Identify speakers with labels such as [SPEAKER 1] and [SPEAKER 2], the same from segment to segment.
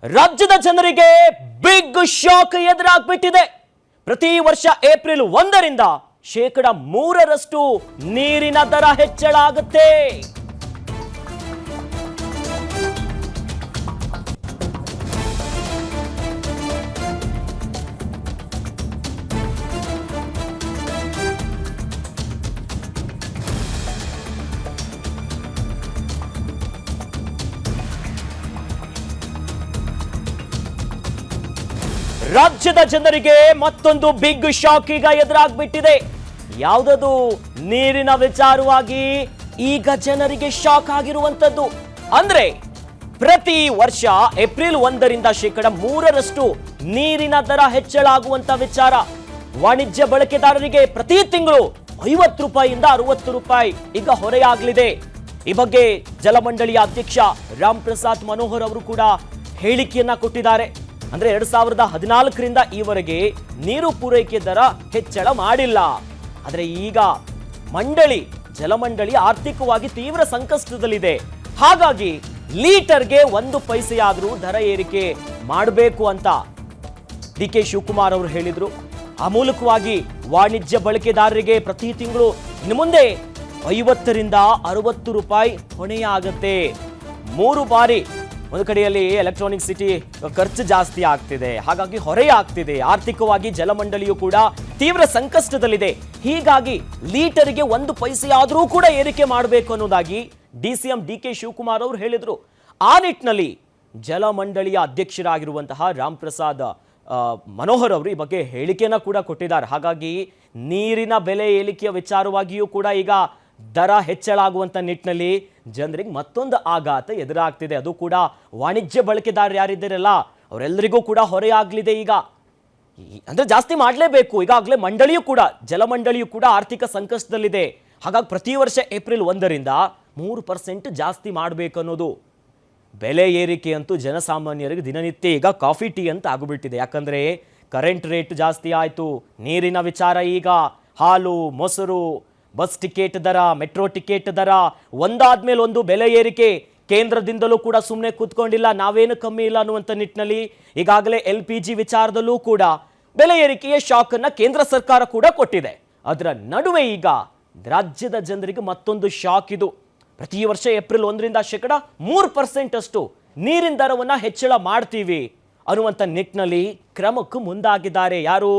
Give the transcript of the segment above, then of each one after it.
[SPEAKER 1] ರಾಜ್ಯದ ಜನರಿಗೆ big shock ಎದುರಾಗ್ಬಿಟ್ಟಿದೆ. ಪ್ರತಿ ವರ್ಷ ಏಪ್ರಿಲ್ 1ರಿಂದ 3% ನೀರಿನ ದರ ಹೆಚ್ಚಳ ಆಗುತ್ತೆ. ರಾಜ್ಯದ ಜನರಿಗೆ ಮತ್ತೊಂದು ಬಿಗ್ ಶಾಕ್ ಈಗ ಎದುರಾಗ್ಬಿಟ್ಟಿದೆ. ಯಾವುದದು? ನೀರಿನ ವಿಚಾರವಾಗಿ ಈಗ ಜನರಿಗೆ ಶಾಕ್ ಆಗಿರುವಂತದ್ದು. ಅಂದ್ರೆ ಪ್ರತಿ ವರ್ಷ ಏಪ್ರಿಲ್ 1ರಿಂದ 3% ನೀರಿನ ದರ ಹೆಚ್ಚಳ ಆಗುವಂತ ವಿಚಾರ. ವಾಣಿಜ್ಯ ಬಳಕೆದಾರರಿಗೆ ಪ್ರತಿ ತಿಂಗಳು 50 ರೂಪಾಯಿಯಿಂದ 60 ರೂಪಾಯಿ ಈಗ ಹೊರೆಯಾಗಲಿದೆ. ಈ ಬಗ್ಗೆ ಜಲಮಂಡಳಿಯ ಅಧ್ಯಕ್ಷ ರಾಮ್ ಪ್ರಸಾದ್ ಮನೋಹರ್ ಅವರು ಕೂಡ ಹೇಳಿಕೆಯನ್ನ ಕೊಟ್ಟಿದ್ದಾರೆ. ಅಂದ್ರೆ 2014ರಿಂದ ಈವರೆಗೆ ನೀರು ಪೂರೈಕೆ ದರ ಹೆಚ್ಚಳ ಮಾಡಿಲ್ಲ. ಆದರೆ ಈಗ ಜಲಮಂಡಳಿ ಆರ್ಥಿಕವಾಗಿ ತೀವ್ರ ಸಂಕಷ್ಟದಲ್ಲಿದೆ. ಹಾಗಾಗಿ ಲೀಟರ್ಗೆ 1 ಪೈಸೆಯಾದರೂ ದರ ಏರಿಕೆ ಮಾಡಬೇಕು ಅಂತ ಡಿ.ಕೆ. ಶಿವಕುಮಾರ್ ಅವರು ಹೇಳಿದ್ರು. ಆ ಮೂಲಕವಾಗಿ ವಾಣಿಜ್ಯ ಬಳಕೆದಾರರಿಗೆ ಪ್ರತಿ ತಿಂಗಳು ಇನ್ನು ಮುಂದೆ 50ರಿಂದ 60 ರೂಪಾಯಿ ಹೊಣೆಯಾಗುತ್ತೆ. 3 ಬಾರಿ ಒಂದು ಕಡೆಯಲ್ಲಿ ಎಲೆಕ್ಟ್ರಾನಿಕ್ ಸಿಟಿ ಖರ್ಚು ಜಾಸ್ತಿ ಆಗ್ತಿದೆ, ಹಾಗಾಗಿ ಹೊರೆ ಆಗ್ತಿದೆ. ಆರ್ಥಿಕವಾಗಿ ಜಲಮಂಡಳಿಯು ಕೂಡ ತೀವ್ರ ಸಂಕಷ್ಟದಲ್ಲಿದೆ. ಹೀಗಾಗಿ ಲೀಟರ್ಗೆ 1 ಪೈಸೆಯಾದರೂ ಕೂಡ ಏರಿಕೆ ಮಾಡಬೇಕು ಅನ್ನೋದಾಗಿ ಡಿಸಿಎಂ ಡಿ.ಕೆ. ಶಿವಕುಮಾರ್ ಅವರು ಹೇಳಿದ್ರು. ಆ ನಿಟ್ಟಿನಲ್ಲಿ ಜಲಮಂಡಳಿಯ ಅಧ್ಯಕ್ಷರಾಗಿರುವಂತಹ ರಾಮ್ ಪ್ರಸಾದ್ ಮನೋಹರ್ ಅವರು ಈ ಬಗ್ಗೆ ಹೇಳಿಕೆಯನ್ನ ಕೂಡ ಕೊಟ್ಟಿದ್ದಾರೆ. ಹಾಗಾಗಿ ನೀರಿನ ಬೆಲೆ ಏರಿಕೆಯ ವಿಚಾರವಾಗಿಯೂ ಕೂಡ ಈಗ ದರ ಹೆಚ್ಚಳ ಆಗುವಂತ ನಿಟ್ಟಿನಲ್ಲಿ ಜನರಿಗೆ ಮತ್ತೊಂದು ಆಘಾತ ಎದುರಾಗ್ತಿದೆ. ಅದು ಕೂಡ ವಾಣಿಜ್ಯ ಬಳಕೆದಾರರು ಯಾರಿದ್ದಾರಲ್ಲ ಅವರೆಲ್ಲರಿಗೂ ಕೂಡ ಹೊರೆಯಾಗಲಿದೆ. ಈಗ ಅಂದ್ರೆ ಜಾಸ್ತಿ ಮಾಡಲೇಬೇಕು. ಈಗಾಗಲೇ ಜಲಮಂಡಳಿಯು ಕೂಡ ಆರ್ಥಿಕ ಸಂಕಷ್ಟದಲ್ಲಿದೆ. ಹಾಗಾಗಿ ಪ್ರತಿ ವರ್ಷ ಏಪ್ರಿಲ್ 1ರಿಂದ 3% ಜಾಸ್ತಿ ಮಾಡಬೇಕು ಅನ್ನೋದು. ಬೆಲೆ ಏರಿಕೆ ಅಂತೂ ಜನಸಾಮಾನ್ಯರಿಗೆ ದಿನನಿತ್ಯ ಈಗ ಕಾಫಿ ಟೀ ಅಂತ ಆಗಿಬಿಟ್ಟಿದೆ. ಯಾಕಂದ್ರೆ ಕರೆಂಟ್ ರೇಟ್ ಜಾಸ್ತಿ ಆಯಿತು, ನೀರಿನ ವಿಚಾರ, ಈಗ ಹಾಲು ಮೊಸರು, ಬಸ್ ಟಿಕೆಟ್ ದರ, ಮೆಟ್ರೋ ಟಿಕೆಟ್ ದರ, ಒಂದಾದ್ಮೇಲೆ ಒಂದು ಬೆಲೆ ಏರಿಕೆ. ಕೇಂದ್ರದಿಂದಲೂ ಕೂಡ ಸುಮ್ಮನೆ ಕೂತ್ಕೊಂಡಿಲ್ಲ, ನಾವೇನು ಕಮ್ಮಿ ಇಲ್ಲ ಅನ್ನುವಂಥ ನಿಟ್ಟಿನಲ್ಲಿ ಈಗಾಗಲೇ LPG ವಿಚಾರದಲ್ಲೂ ಕೂಡ ಬೆಲೆ ಏರಿಕೆಯ ಶಾಕ್ ಅನ್ನ ಕೇಂದ್ರ ಸರ್ಕಾರ ಕೂಡ ಕೊಟ್ಟಿದೆ. ಅದರ ನಡುವೆ ಈಗ ರಾಜ್ಯದ ಜನರಿಗೆ ಮತ್ತೊಂದು ಶಾಕ್ ಇದು. ಪ್ರತಿ ವರ್ಷ ಏಪ್ರಿಲ್ 1ರಿಂದ 3% ಅಷ್ಟು ನೀರಿನ ದರವನ್ನ ಹೆಚ್ಚಳ ಮಾಡ್ತೀವಿ ಅನ್ನುವಂಥ ನಿಟ್ಟಿನಲ್ಲಿ ಕ್ರಮಕ್ಕೂ ಮುಂದಾಗಿದ್ದಾರೆ. ಯಾರು?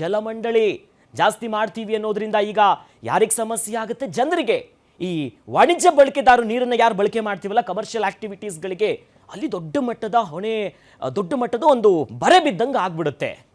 [SPEAKER 1] ಜಲಮಂಡಳಿ. ಜಾಸ್ತಿ ಮಾಡ್ತೀವಿ ಅನ್ನೋದ್ರಿಂದ ಈಗ ಯಾರಿಗೆ ಸಮಸ್ಯೆ ಆಗುತ್ತೆ? ಜನರಿಗೆ. ಈ ವಾಣಿಜ್ಯ ಬಳಕೆದಾರರು ನೀರನ್ನು ಯಾರು ಬಳಕೆ ಮಾಡ್ತೀವಲ್ಲ ಕಮರ್ಷಿಯಲ್ ಆಕ್ಟಿವಿಟೀಸ್ಗಳಿಗೆ, ಅಲ್ಲಿ ದೊಡ್ಡ ಮಟ್ಟದ ಒಂದು ಬರೆ ಬಿದ್ದಂಗೆ ಆಗ್ಬಿಡುತ್ತೆ.